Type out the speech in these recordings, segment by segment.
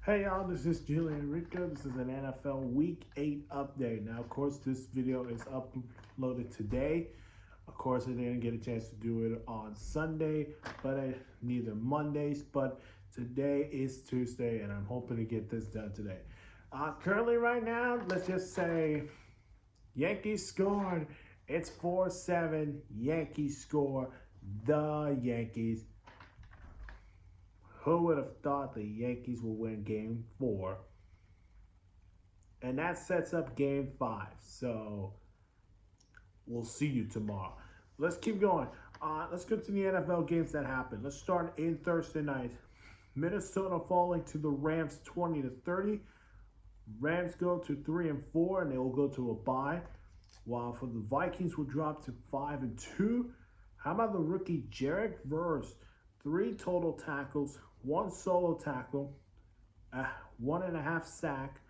Hey y'all, this is Jalen Rico. This is an NFL Week 8 update. Now, of course, this video is uploaded today. Of course, I didn't get a chance to do it on Sunday, but neither Mondays. But today is Tuesday, and I'm hoping to get this done today. Currently, right now, let's just say Yankees scored. It's 4-7. Yankees score. The Yankees. Who would have thought the Yankees will win Game 4? And that sets up Game 5. So we'll see you tomorrow. Let's keep going. Let's go to the NFL games that happened. Let's start in Thursday night. Minnesota falling to the Rams 20-30. Rams go to 3-4, and they will go to a bye. While for the Vikings will drop to 5-2. How about the rookie Jayden Daniels? 3 total tackles, 1 solo tackle, 1.5 sack,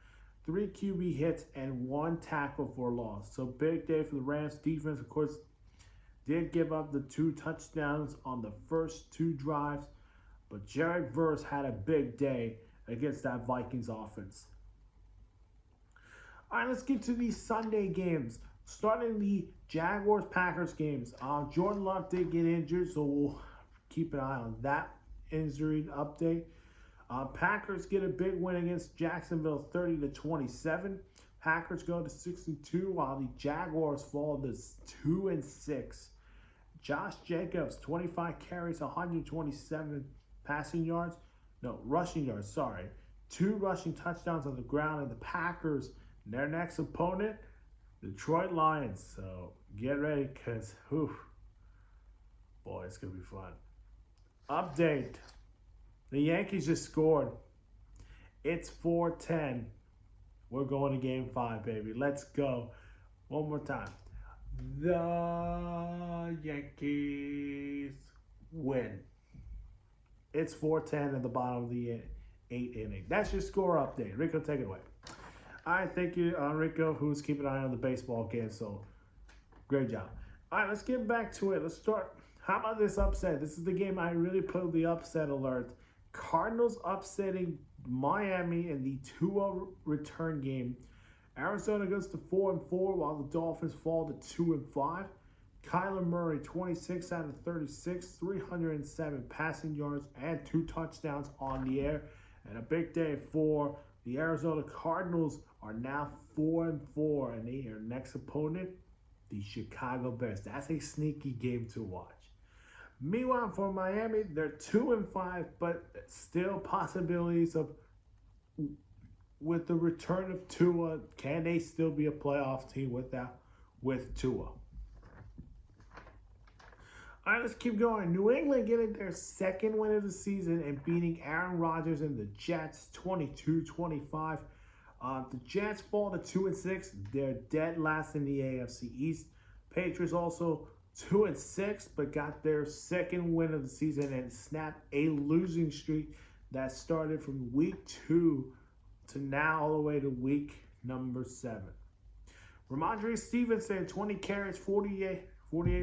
3 QB hits, and 1 tackle for loss. So big day for the Rams defense. Of course, did give up the 2 touchdowns on the first 2 drives, but Jayden Daniels had a big day against that Vikings offense. All right, let's get to these Sunday games. Starting the Jaguars-Packers games. Jordan Love did get injured, so we'll keep an eye on that injury update. Packers get a big win against Jacksonville 30-27. Packers go to 6-2 while the Jaguars fall to 2-6. Josh Jacobs, 25 carries, 127 rushing yards, sorry. 2 rushing touchdowns on the ground, and the Packers, their next opponent, Detroit Lions. So get ready, because, boy, it's going to be fun. Update. The Yankees just scored. It's 4-10. We're going to Game 5, baby. Let's go. One more time. The Yankees win. It's 4-10 at the bottom of the 8th inning. That's your score update. Rico, take it away. All right, thank you, Rico, who's keeping an eye on the baseball game. So, great job. All right, let's get back to it. Let's start. How about this upset? This is the game I really put the upset alert. Cardinals upsetting Miami in the Tua return game. Arizona goes to 4-4 while the Dolphins fall to 2-5. Kyler Murray, 26 out of 36, 307 passing yards and 2 touchdowns on the air. And a big day for the Arizona Cardinals are now 4-4, and their next opponent, the Chicago Bears. That's a sneaky game to watch. Meanwhile, for Miami, they're 2-5, but still possibilities of, with the return of Tua, can they still be a playoff team with Tua? All right, let's keep going. New England getting their second win of the season and beating Aaron Rodgers and the Jets 22-25. The Jets fall to 2-6. They're dead last in the AFC East. Patriots also 2-6, but got their second win of the season and snapped a losing streak that started from week 2 to now all the way to week number 7. Ramondre Stevenson, 20 carries, 48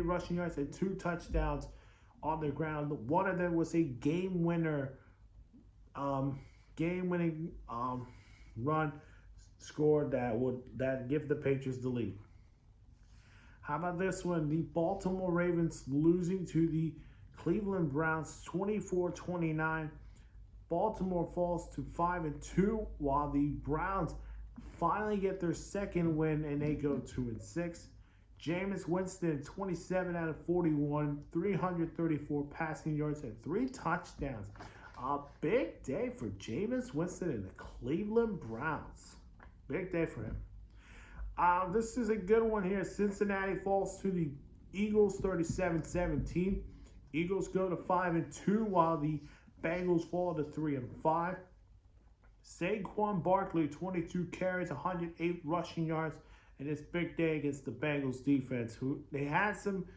rushing yards, and 2 touchdowns on the ground. One of them was a game-winning run scored that give the Patriots the lead. How about this one? The Baltimore Ravens losing to the Cleveland Browns 24-29. Baltimore falls to 5-2 while the Browns finally get their second win and they go 2-6. Jameis Winston, 27 out of 41, 334 passing yards and 3 touchdowns. A big day for Jameis Winston and the Cleveland Browns. Big day for him. This is a good one here. Cincinnati falls to the Eagles 37-17. Eagles go to 5-2 while the Bengals fall to 3-5. Saquon Barkley, 22 carries, 108 rushing yards, and this big day against the Bengals defense, who they had some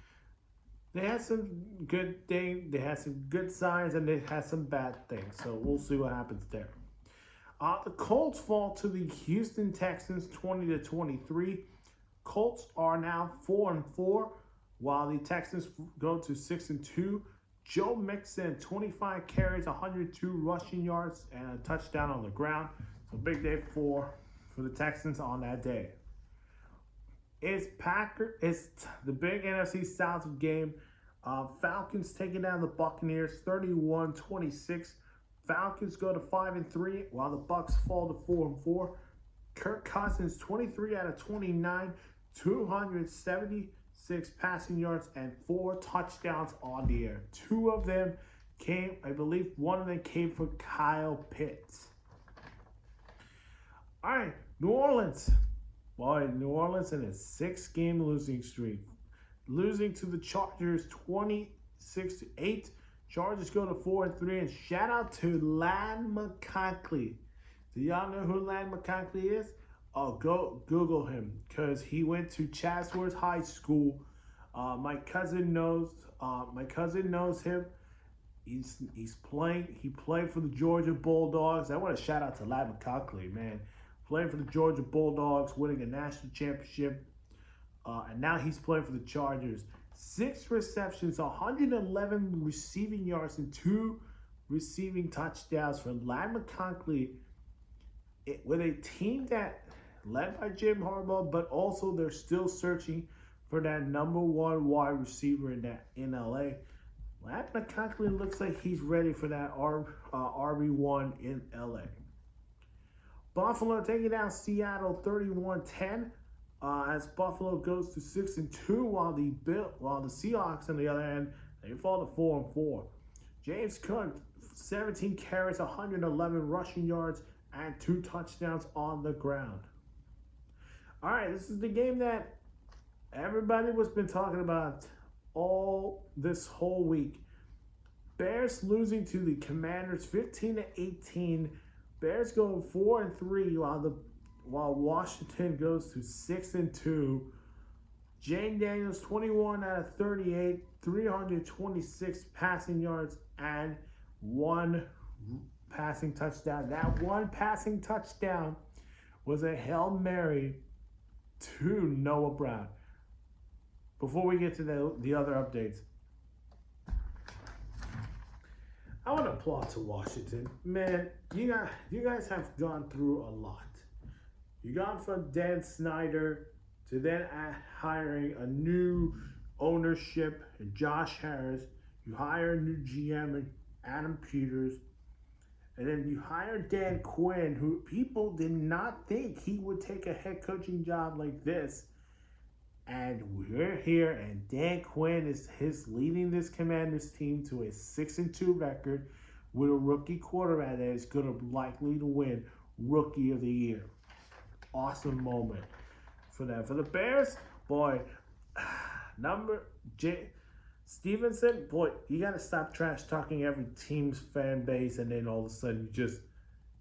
good things, they had some good signs, and they had some bad things. So we'll see what happens there. The Colts fall to the Houston Texans 20-23. Colts are now 4-4, while the Texans go to 6-2. Joe Mixon, 25 carries, 102 rushing yards, and a touchdown on the ground. So big day for the Texans on that day. It's the big NFC South game. Falcons taking down the Buccaneers 31-26. Falcons go to 5-3 while the Bucs fall to 4-4. Kirk Cousins 23 out of 29, 276 passing yards and 4 touchdowns on the air. 2 of them came, I believe, one of them came from Kyle Pitts. All right, New Orleans. Boy, New Orleans in a 6-game losing streak. Losing to the Chargers 26-8. Chargers go to 4-3. And shout out to Lan McConkley. Do y'all know who Lan McConkley is? Oh, go Google him because he went to Chatsworth High School. My cousin knows him. He's playing. He played for the Georgia Bulldogs. I want to shout out to Lan McConkley, man. Playing for the Georgia Bulldogs, winning a national championship. And now he's playing for the Chargers. 6 receptions, 111 receiving yards, and 2 receiving touchdowns for Lan McConkley. With a team that led by Jim Harbaugh, but also they're still searching for that number 1 wide receiver in LA. Lan McConkley looks like he's ready for that RB1 in LA. Buffalo taking down Seattle 31-10 as Buffalo goes to 6-2 while the Seahawks on the other end they fall to 4-4. James Cook 17 carries, 111 rushing yards and 2 touchdowns on the ground. All right, this is the game that everybody was been talking about all this whole week. Bears losing to the Commanders 15-18. Bears going 4-3 while Washington goes to 6-2. Jayden Daniels 21 out of 38, 326 passing yards and 1 passing touchdown. That 1 passing touchdown was a Hail Mary to Noah Brown. Before we get to the other updates, I want to applaud to Washington. Man, you guys have gone through a lot. You gone from Dan Snyder to then hiring a new ownership, Josh Harris. You hire a new GM, Adam Peters. And then you hire Dan Quinn, who people did not think he would take a head coaching job like this. And we're here, and Dan Quinn is leading this Commanders team to a 6-2 record with a rookie quarterback that is going to likely to win Rookie of the Year. Awesome moment for that. For the Bears, boy, Stevenson, boy, you got to stop trash talking every team's fan base, and then all of a sudden you just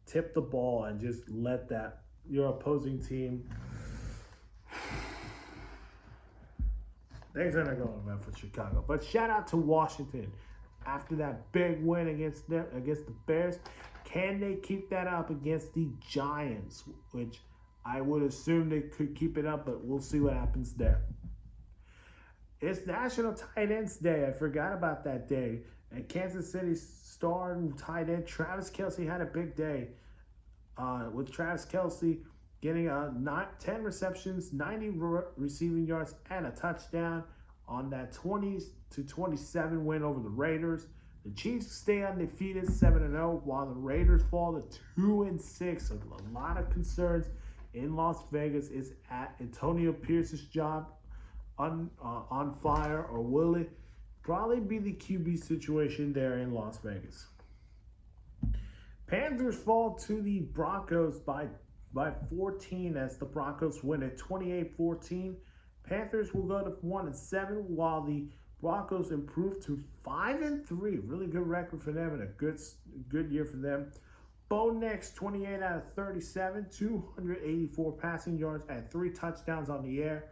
tip the ball and just let your opposing team. Things are not going well for Chicago. But shout out to Washington. After that big win against the Bears, can they keep that up against the Giants? Which I would assume they could keep it up, but we'll see what happens there. It's National Tight Ends Day. I forgot about that day. And Kansas City star tight end Travis Kelce had a big day. With Travis Kelce getting 10 receptions, 90 receiving yards, and a touchdown on that 20-27 win over the Raiders. The Chiefs stay undefeated 7-0, while the Raiders fall to 2-6. So a lot of concerns in Las Vegas. Is at Antonio Pierce's job on fire, or will it probably be the QB situation there in Las Vegas? Panthers fall to the Broncos by 14 as the Broncos win at 28-14. Panthers will go to 1-7 while the Broncos improve to 5-3. Really good record for them and a good year for them. Bo Nix, 28 out of 37, 284 passing yards and 3 touchdowns on the air.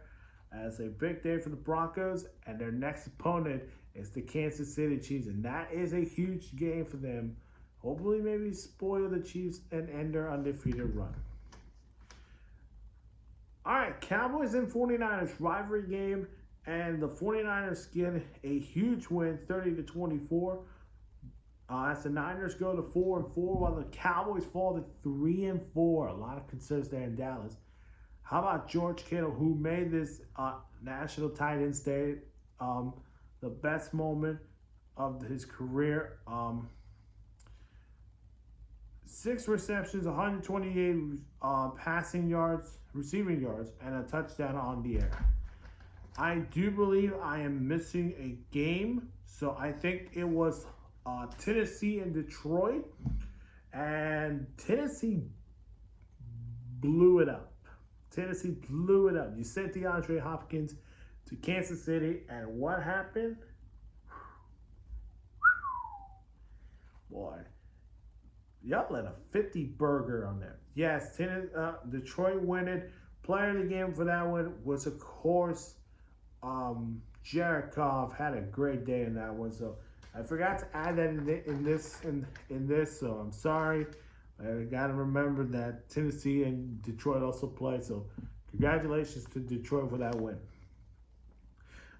As a big day for the Broncos, and their next opponent is the Kansas City Chiefs, and that is a huge game for them. Hopefully, maybe spoil the Chiefs and end their undefeated run. All right, Cowboys and 49ers rivalry game. And the 49ers get a huge win, 30-24. As the Niners go to 4-4, while the Cowboys fall to 3-4. A lot of concerns there in Dallas. How about George Kittle, who made this National Tight End Day the best moment of his career? 6 receptions, 128 passing yards, receiving yards, and a touchdown on the air. I do believe I am missing a game, so I think it was Tennessee and Detroit, and Tennessee blew it up. Tennessee blew it up. You sent DeAndre Hopkins to Kansas City, and what happened? Boy, y'all let a 50 burger on there. Yes, Detroit win it. Player of the game for that one was, of course, Jarekov. Had a great day in that one, so I forgot to add that in this. So I'm sorry. I gotta remember that Tennessee and Detroit also played. So congratulations to Detroit for that win.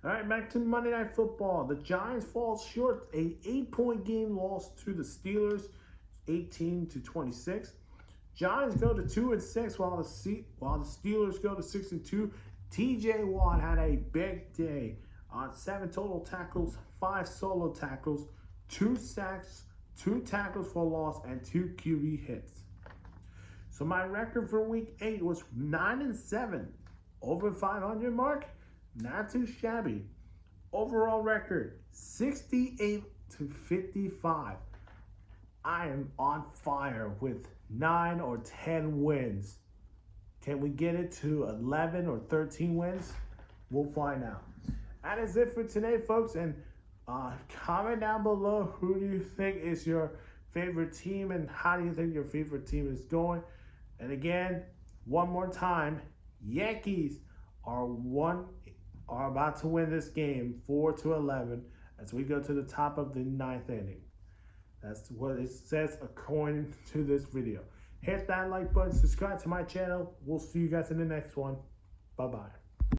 All right, back to Monday Night Football. The Giants fall short, a 8-point game loss to the Steelers, 18-26. Giants go to 2-6, while the Steelers go to 6-2. T.J. Watt had a big day on 7 total tackles, 5 solo tackles, 2 sacks, 2 tackles for loss, and 2 QB hits. So my record for Week 8 was 9-7, over 500 mark. Not too shabby. Overall record, 68-55. I am on fire with 9 or 10 wins. Can we get it to 11 or 13 wins? We'll find out. That is it for today, folks. And comment down below, who do you think is your favorite team and how do you think your favorite team is going? And again, one more time, Yankees are about to win this game 4-11 as we go to the top of the 9th inning. That's what it says according to this video. Hit that like button, subscribe to my channel. We'll see you guys in the next one. Bye-bye.